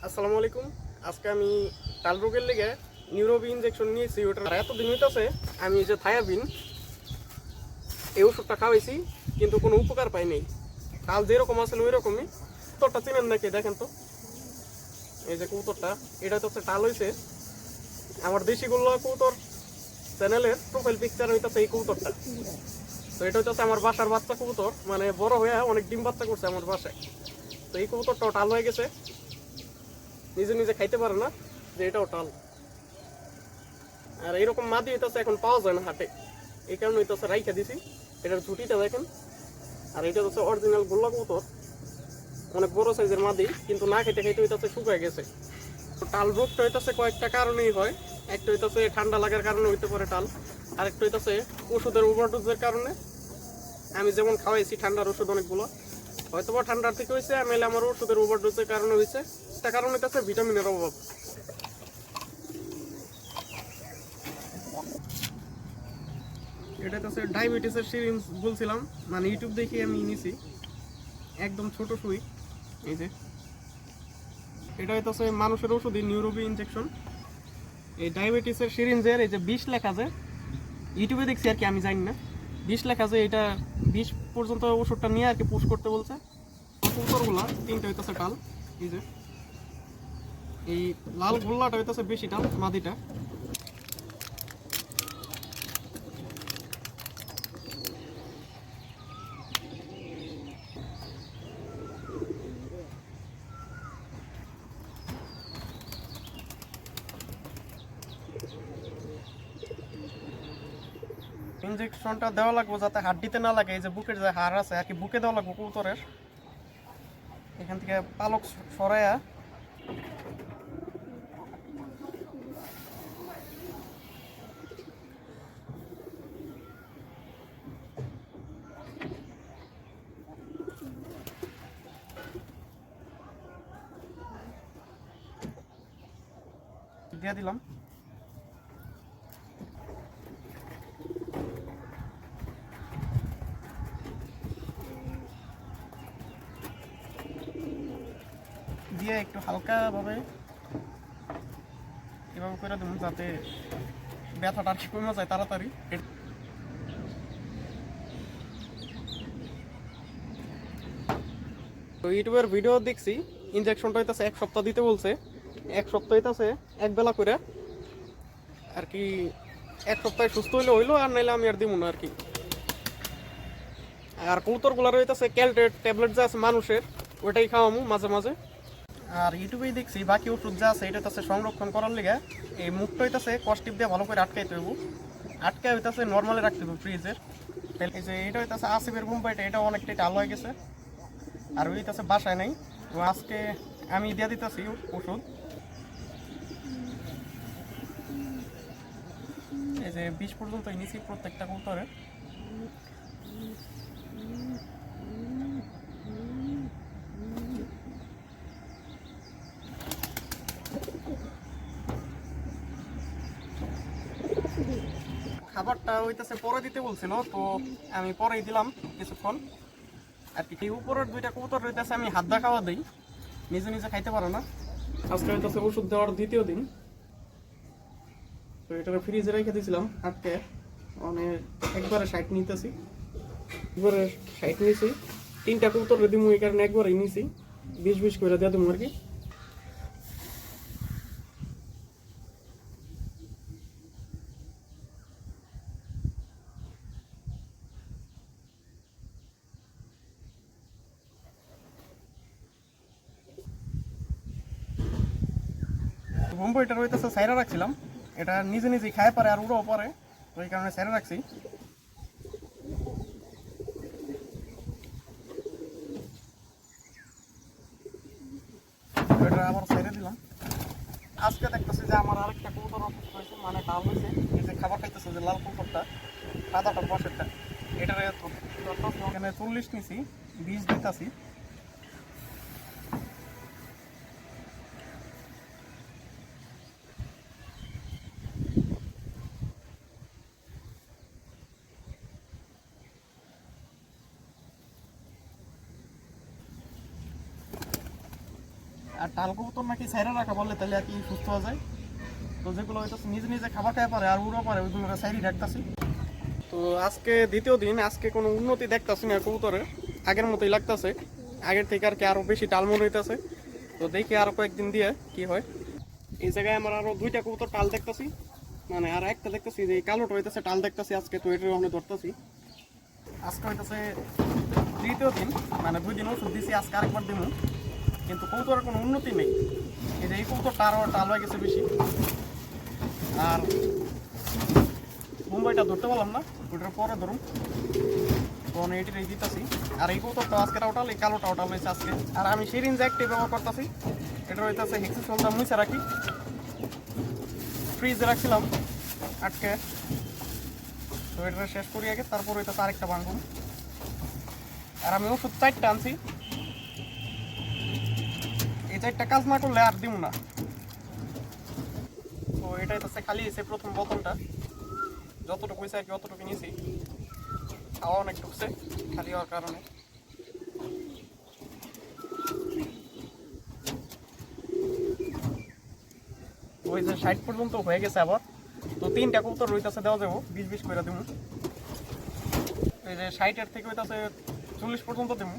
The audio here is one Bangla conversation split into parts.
আসসালামু আলাইকুম। আজকে আমি টাল রোগের লেগে নিউরোবি ইনজেকশন নিয়েছি। ওটা এতদিন হইতেছে আমি যে থায়াবিন এই ওষুধটা খাওয়াইছি, কিন্তু কোনো উপকার পাই নাই। টাল যেরকম আসলে ওই রকমই। কবুতরটা চিনেন নাকি দেখেন তো, এই যে কবুতরটা, এটা তো হচ্ছে টাল হয়েছে। আমার দেশিগুলো কবুতর চ্যানেলের প্রোফাইল পিকচার হইতেছে এই কবুতরটা। তো এটা হইতেছে আমার বাসার বাচ্চা কবুতর, মানে বড় হয়ে অনেক ডিম বাচ্চা করছে আমার বাসায়। তো এই কবুতরটাও টাল হয়ে গেছে, নিজে নিজে খাইতে পারে না, যে এটাও টাল। আর এইরকম মাদি হইতেছে এখন পাওয়া যায় না হাটে, এই কারণে হইতেছে রাইখা দিছি। এটার ঝুটিটা দেখেন। আর এটা হচ্ছে অরিজিনাল গোল্লা কবুতর, অনেক বড় সাইজের মাদি, কিন্তু না খেতে খাইতে হইতেছে শুকায় গেছে। টাল রোগটা হইতেছে কয়েকটা কারণেই হয়। একটা হইতেছে ঠান্ডা লাগার কারণে হইতে পারে টাল, আরেকটা হইতেছে ওষুধের ওভারডোজের কারণে। আমি যেমন খাওয়াইছি ঠান্ডার ওষুধ অনেকগুলো, হয়তো বা ঠান্ডার থেকে হয়েছে, আমি আমার ওষুধের ওভারডোজের কারণে হয়েছে। একটা কারণ হইতেছে ভিটামিনের অভাব। এটা হচ্ছে ডায়াবেটিসের সিরিঞ্জ বলছিলাম, মানে ইউটিউব দেখে আমি নিছি। একদম ছোট সুই, এই যে এটা হইতেছে মানুষের ওষুধই নিউরোবি ইনজেকশন। এই ডায়াবেটিসের সিরিঞ্জের এই যে 20 লেখা, যে ইউটিউবে দেখছি আর কি, আমি জানি না। 20 লেখা, যে এটা 20 পর্যন্ত ওষুধটা নিয়ে আর কি পুশ করতে বলছে। কবুতরগুলা তিনটা হইতেছে টাল, এই যে এই লাল গোল্লাটা হইতেছে বেশি টাল, মাদিটা। ইনজেকশনটা দেওয়া লাগবে যাতে হাড্ডিতে না লাগে। এই যে বুকের যে হাড় আছে আর কি, বুকে দেওয়া লাগবে কবুতরের। এখান থেকে পালক সরাইয়া দিয়ে দিলাম। দিয়ে একটু হালকাভাবে এভাবে করে দেবো যাতে ব্যথাটা আর কি কমে যায় তাড়াতাড়ি। তো ইউটিউবের ভিডিও দেখছি, ইনজেকশনটা হইতেছে 1 সপ্তাহ দিতে বলছে। 1 সপ্তাহ হইতেছে এক বেলা করে আর কি। 1 সপ্তাহে সুস্থ হইলে হইলো, আর নাইলে আমি আর দিব না আর কি। আর কবুতরগুলার হইতেছে ক্যালটেট ট্যাবলেট যা আছে মানুষের, ওইটাই খাওয়ামু মাঝে মাঝে। আর ইউটিউবেই দেখছি বাকি ওষুধ যা আছে এটা হইতেছে সংরক্ষণ করার লিগে এই মুখটা হইতেছে কষ্টিপ দিয়ে ভালো করে আটকাইতে হইব। আটকে হইতেছে নর্মালি রাখতে হবে ফ্রিজের। এই যে এটা হইতেছে আসিফের মুম্বাইটা, এটা অনেকটাই টাল হয়ে গেছে, আর হইতেছে বাসায় নাই। তো আজকে আমি দিয়ে দিতেছি ওষুধ। এই যে 20 পর্যন্ত নিছি প্রত্যেকটা কবুতরের। খাবারটা হইতেছে পরে দিতে বলছিল, তো আমি পরেই দিলাম কিছুক্ষণ আর কি। উপরের 2টা কবুতর হইতেছে আমি হাত দা খাওয়া দিই, নিজে নিজে খাইতে পারে না। আজকে হইতেছে ওষুধ দেওয়ার 2য় দিন। তো এটা ফ্রিজে রেখে দিয়েছিলাম আটকে, মানে একবারে 60 নিতেছি। একবারে 60 নিয়েছি, 3টা কবুতর দিমু, এই কারণে একবারেই নিয়েছি। 20-20 করে দিয়ে দেবো আর কি। বোম্বাইটা রইতেছে সাইরা রাখছিলাম, এটা নিজে নিজেই খায় পারে আর উড়াও পরে, তো এই কারণে সাইরা রাখছি। এটা আবার সাইরা দিলাম। আজকে দেখতেছি যে আমার আরেকটা কবুতর অসুস্থ হয়েছে, মানে ডাল হয়েছে। এই যে খাবার খাইতেছে যে লাল কবুতরটা, সাদাটা বসেরটা, এটার এখানে 40 নিছি, 20 দিতেছি। আর টাল কবুতর নাকি সাইরা রাখা বললে তাহলে আর কি সুস্থ হয়ে যায়। তো যেগুলো হইতেছে নিজে নিজে খাবার খাওয়া পারে আর উড়ো পারে ওইগুলো সাইডই রাখতেছি। তো আজকে দ্বিতীয় দিন, আজকে কোনো উন্নতি দেখতেছি না কবুতরে, আগের মতোই লাগতেছে, আগের থেকে আর কি আরও বেশি টালমন হইতেছে। তো দেখি আরও কয়েকদিন দিয়ে কি হয়। এই জায়গায় আমার আরও 2টা কবুতর টাল দেখতেছি, মানে আর একটা দেখতেছি যে কালোটা হইতেছে টাল দেখতেছি আজকে, তো এটার ওখানে ধরতেছি। আজকে হইতেছে তৃতীয় দিন, মানে 2 দিন ওষুধ দিছি, আজকে আরেকবার দিব, কিন্তু কবুতরের কোনো উন্নতি নেই। এই যে এই কবুতরটা আরও টাল হয়ে গেছে বেশি। আর মুম্বাইটা ধরতে পারলাম না, ওইটার পরে ধরুন, তো আমি এটির দিতেছি। আর এই কবুতরটা আজকে ওটাল, এই কালোটা ওটাল হয়েছে আজকে। আর আমি সিরিঞ্জ একটি ব্যবহার করতেছি, এটা হইতেছে হেক্সিসোলটা মুছে রাখি, ফ্রিজে রাখছিলাম আটকে, তো এটা শেষ করি আগে, তারপর হইতেছে আরেকটা ভাঙুন। আর আমি ওষুধ 4টা আনছি, এই 4টা কাজ না করলে আর দিব না। তো এটা হইতেছে খালি এসে প্রথম বোতলটা, যতটুকু হয়েছে আর কি অতটুকু নিয়েছি, খাওয়া অনেক ঢুকছে খালি হওয়ার কারণে। ওই যে 60 পর্যন্ত হয়ে গেছে আবার, তো 3টা কবুতর রইতেছে দেওয়া যাবো, 20-20 করে দেবো। এই যে 60-এর থেকে হইতেছে 40 পর্যন্ত দেবো।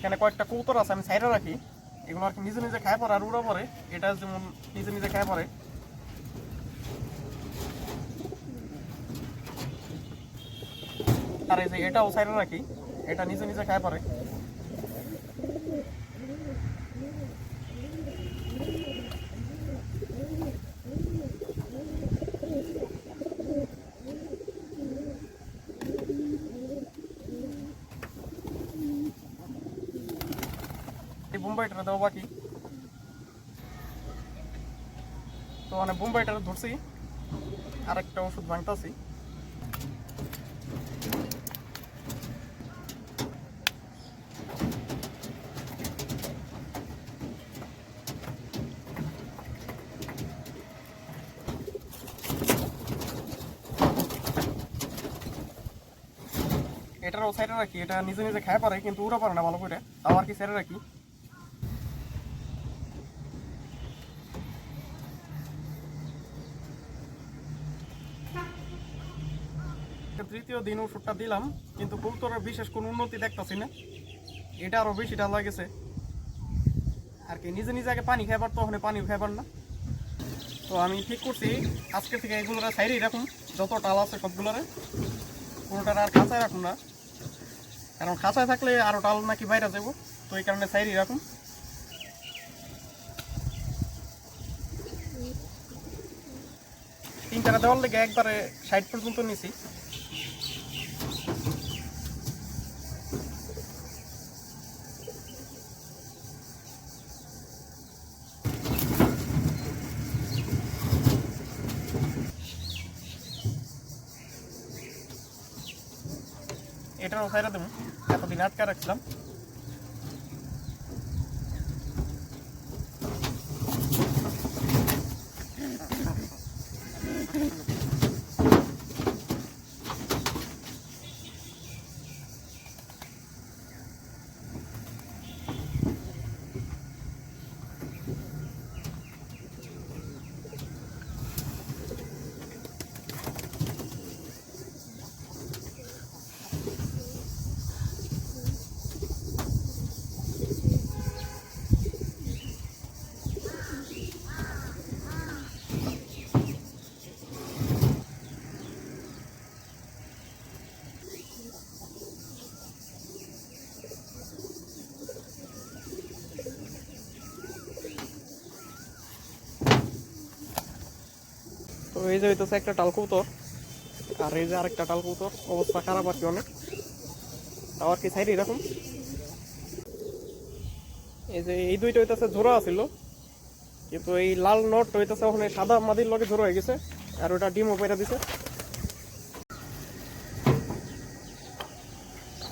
এখানে কয়েকটা কবুতর আছে আমি সাইডে রাখি, এগুলো আর কি নিজে নিজে খায় পরে আর উড়া পরে, এটা যেমন নিজে নিজে খায় পরে। আর এই যে এটাও সাইডে রাখি, এটা নিজে নিজে খায় পরে। বোম্বাইটা দেওয়া বাকি, তো মানে বোম্বাইটা ধরছি, আরেকটা ওষুধ ভাঙতাছি। এটারও সাইডে রাখি, এটা নিজে নিজে খায় পারে কিন্তু উড়া পারে না ভালো করে, তাও আর কি সাইডে রাখি। তৃতীয় দিন ওষুধটা দিলাম, কিন্তু কবুতরের বিশেষ কোনো উন্নতি দেখতেছি না, এটা আরও বেশি ডাল গেছে আর কি। নিজে নিজে আগে পানি খাইবার, তো ওখানে পানিও খাইবার না। তো আমি ঠিক করছি আজকে থেকে এগুলোর সাইডেই রাখুন, যত টাল আছে সবগুলোরে, কোনোটার আর খাঁচায় রাখুন না, কারণ খাঁচায় থাকলে আরও টাল নাকি বাইরে যাবো, তো এই কারণে সাইডেই রাখুন। তিনটা দেওয়ার লেগে একবারে 60 পর্যন্ত নিছি। এটারও সাইডে দেবো, এতদিন আটকা রাখছিলাম। তো এই যে হইতেছে একটা টাল কবুতর, আর এই যে আরেকটা টাল কবুতর, অবস্থা খারাপ আর কি অনেক, তাও আর কি সাইডে এরকম। এই যে এই দুইটা হইতেছে জোড়া আছিল, কিন্তু এই লাল নট হইতেছে ওখানে সাদা মাদির লগে জড়ো হয়ে গেছে, আর ওটা ডিমও পেরা দিছে।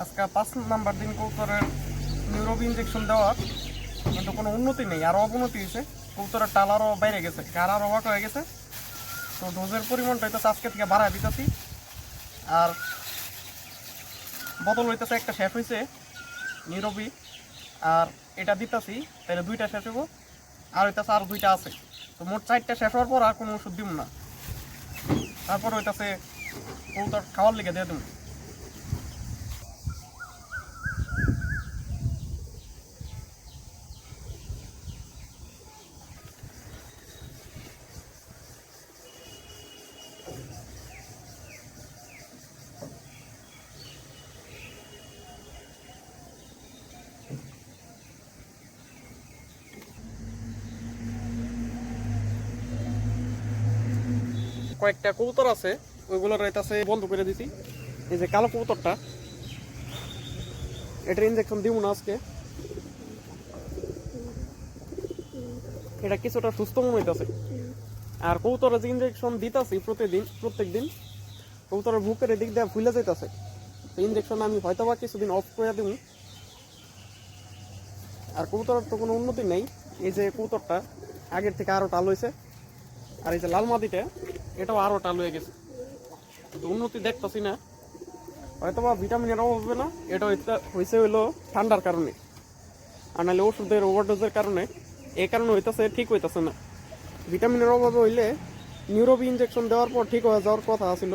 আজকে 5 নাম্বার দিন কবুতরের নিউরোবি ইঞ্জেকশন দেওয়ার, কিন্তু কোনো উন্নতি নেই, আরও অবনতি হয়েছে। কবুতরের টাল আরও বাইরে গেছে, গাড় আরও অবাক হয়ে গেছে। তো ডোজের পরিমাণটা হইতেছে আজকে থেকে বাড়ায় দিতেছি। আর বোতল হইতেছে একটা শেষ হয়েছে নিউরোবি, আর এটা দিতেছি তাহলে 2টা শেষ হবো, আর হইতেছে আর 2টা আছে। তো মোট 4টা শেষ হওয়ার পর আর কোনো ওষুধ দিব না। তারপর হইতেছে কবুতর খাওয়ার লিগে দিয়ে দেবো। কয়েকটা কবুতর আছে, ওইগুলো রইতেছে বন্ধ করে দিছি। এই যে কালো কবুতরটা, এটার ইঞ্জেকশন দিব না আজকে। এটা কিছুটা সুস্থ মনে হইতেছে। আর কবুতরের যে ইঞ্জেকশন দিতেছি প্রত্যেক দিন কবুতরের বুকের এদিক দিয়ে ফুলে যাইতেছে। ইঞ্জেকশন আমি হয়তো বা কিছুদিন অফ করে দিব। আর কবুতরের তো কোনো উন্নতি নেই। এই যে কবুতরটা আগের থেকে আরও টাল হয়েছে, আর এই যে লাল মাদিটা এটাও আরও টাল হয়ে গেছে। তো উন্নতি দেখতেছি না, হয়তো বা ভিটামিনের অভাব হবে না। এটা হয়েছে হইলো ঠান্ডার কারণে, আর নাহলে ওষুধের ওভারডোজের কারণে। এই কারণে হইতেছে ঠিক হইতেছে না। ভিটামিনের অভাবে হইলে নিউরোবি ইঞ্জেকশন দেওয়ার পর ঠিক হয়ে যাওয়ার কথা ছিল।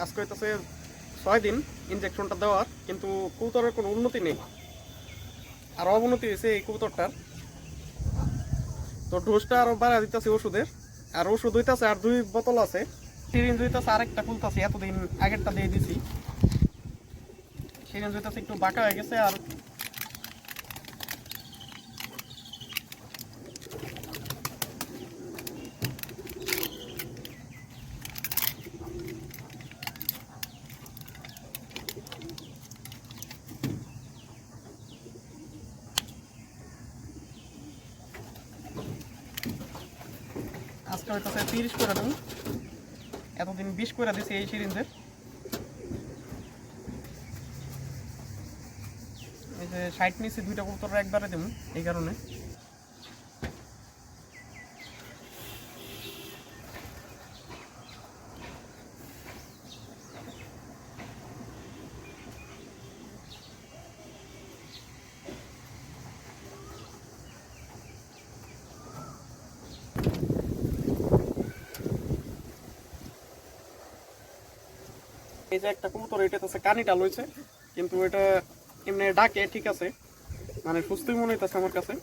আজকে হইতেছে 6 দিন ইঞ্জেকশনটা দেওয়ার, কিন্তু কবুতরের কোনো উন্নতি নেই, আর অবনতি হয়েছে এই কবুতরটার। তো ডোজটা আরও বাড়া দিতেছে ওষুধের, আর ওষুধ হইতেছে আর 2 বোতল আছে। সিরিঞ্জ হইতেছে আরেকটা খুলতেছে, এতদিন আগেরটা দিয়ে দিছি। সিরিঞ্জ হইতেছে একটু বাঁকা হয়ে গেছে। আর আজকে হইতেছে 30 করে দেবো, এতদিন 20 করে দিছি এই সিরিঞ্জের। এই যে 60 নিচে 2টা কবুতর একবারে দেবো এই কারণে। এই যে একটা কবুতর, এটা তো কানি টাল হয়েছে, কিন্তু এটা এমনি ডাকে ঠিক আছে, মানে সুস্থই মনে হইতেছে আমার কাছে।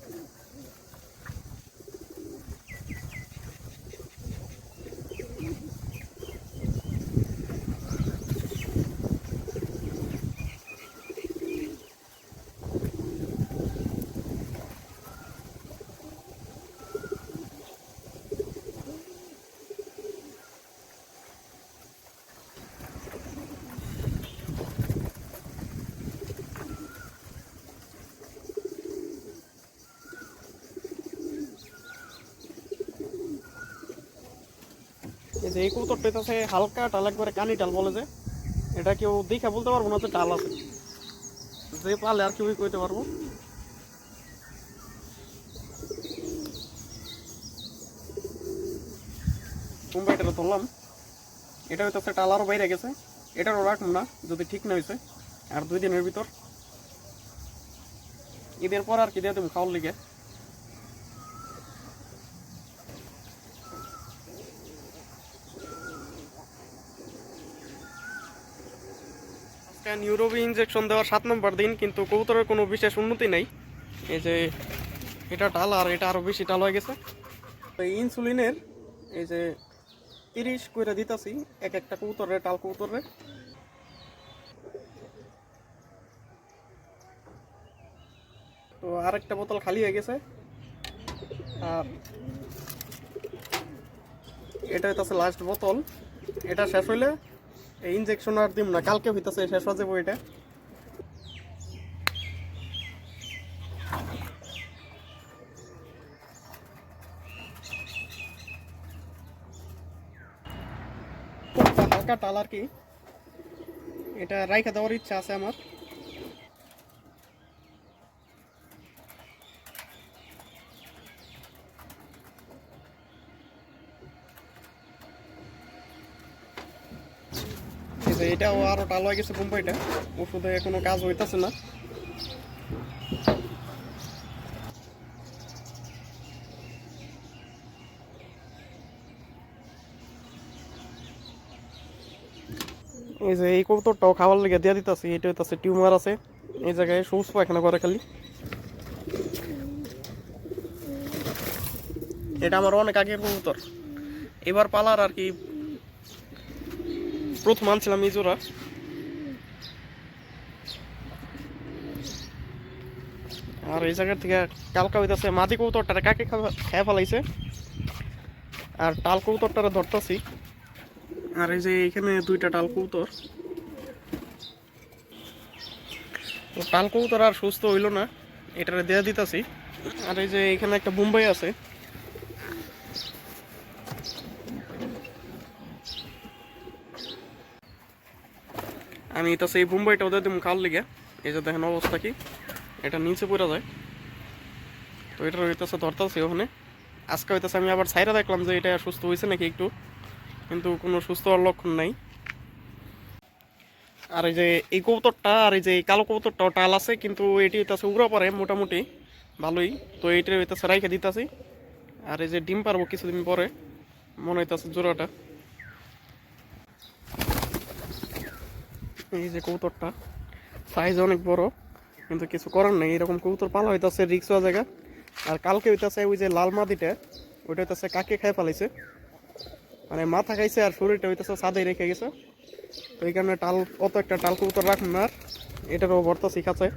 এই যে এই কবুতরটা হইতেছে হালকা টাল, একবারে কানি টাল বলে যে। এটা কেউ দেখে বলতে পারবো না যে টাল আছে, যে পালে আর কেউই কইতে পারবো। মুম্বাইটা ধরলাম, এটা হইতেছে টাল আরও বাইরে গেছে। এটারও রাখুন না যদি ঠিক না হয়েছে। আর 2 দিনের ভিতর, ঈদের পর আর কি দিয়ে দেবো খাওয়ার লিগে। নিউরোবি ইঞ্জেকশন দেওয়ার 7 নম্বর দিন, কিন্তু কবুতরের কোনো বিশেষ উন্নতি নেই। এই যে এটা টাল, আর এটা আরও বেশি টাল হয়ে গেছে। তো ইনসুলিনের এই যে 30 করে দিতেছি এক একটা কবুতরে, টাল কবুতরে। তো আরেকটা বোতল খালি হয়ে গেছে। আর এটা হইতেছে লাস্ট বোতল। এটা শেষ হইলে এই ইঞ্জেকশন আর দিব না, কালকে হইতেছে শেষ হয়ে যাবো এটা। হালকা টাল আর কি, এটা রাইখা দেওয়ার ইচ্ছা আছে আমার। এটাও আরো টাল হয়ে গেছে বোম্বাইটা, ওষুধে কোনো কাজ হইতেছে না। এই যে এই কবুতরটাও খাওয়ার লেগে দিয়ে দিতেছি, এটা হইতেছে টিউমার আছে এই জায়গায়, সবুজ পায়খানা করে খালি। এটা আমার অনেক আগের কবুতর, এবার পালার আর কি প্রথম আনছিলাম এই জোড়া। আর এই জায়গার থেকে কালকা হইতেছে মাদি কবুতরটারে কাকে খেয়ে ফেলাইছে, আর টাল কবুতরটারে ধরতেছি। আর এই যে এখানে দুইটা টাল কবুতর, টাল কবুতর আর সুস্থ হইল না, এটারে দেয়া দিতেছি। আর এই যে এখানে একটা বোম্বাই আছে, আমি তো সেই বোম্বাইটা ওদের দিম খাওয়ার লিগে। এই যে দেখেন অবস্থা কি, এটা নিচে পড়ে যায়, তো এটা হইতেছে ধরতেছে ওখানে। আজকে হইতেছে আমি আবার ছাইরা দেখলাম যে এটা সুস্থ হয়েছে নাকি একটু, কিন্তু কোনো সুস্থ হওয়ার লক্ষণ নাই। আর এই যে এই কবুতরটা আর এই যে কালো কবুতরটাও টাল আছে, কিন্তু এটি হইতেছে উগড়া পরে মোটামুটি ভালোই, তো এইটা হইতেছে রাইখে দিতেছি। আর এই যে ডিম পারবো কিছুদিন পরে মনে হইতেছে জোড়াটা। এই যে কবুতরটা সাইজ অনেক বড়, কিন্তু কিছু করার নেই, এরকম কবুতর পালা হইতেছে রিক্স হওয়া জায়গা। আর কালকে হইতেছে ওই যে লাল মাদিটা, ওইটা হইতেছে কাকে খাই ফেলাইছে, মানে মাথা খাইছে আর শরীরটা হইতেছে ছাদে রেখে গেছে। তো এই কারণে টাল অত একটা টাল কবুতর রাখুন না, আর এটারও ভর্তা শিখাচ্ছে।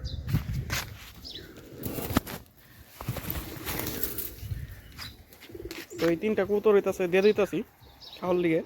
তো এই তিনটা কবুতর হইতেছে দিয়ে দিতেছি খাওয়ার লিগে।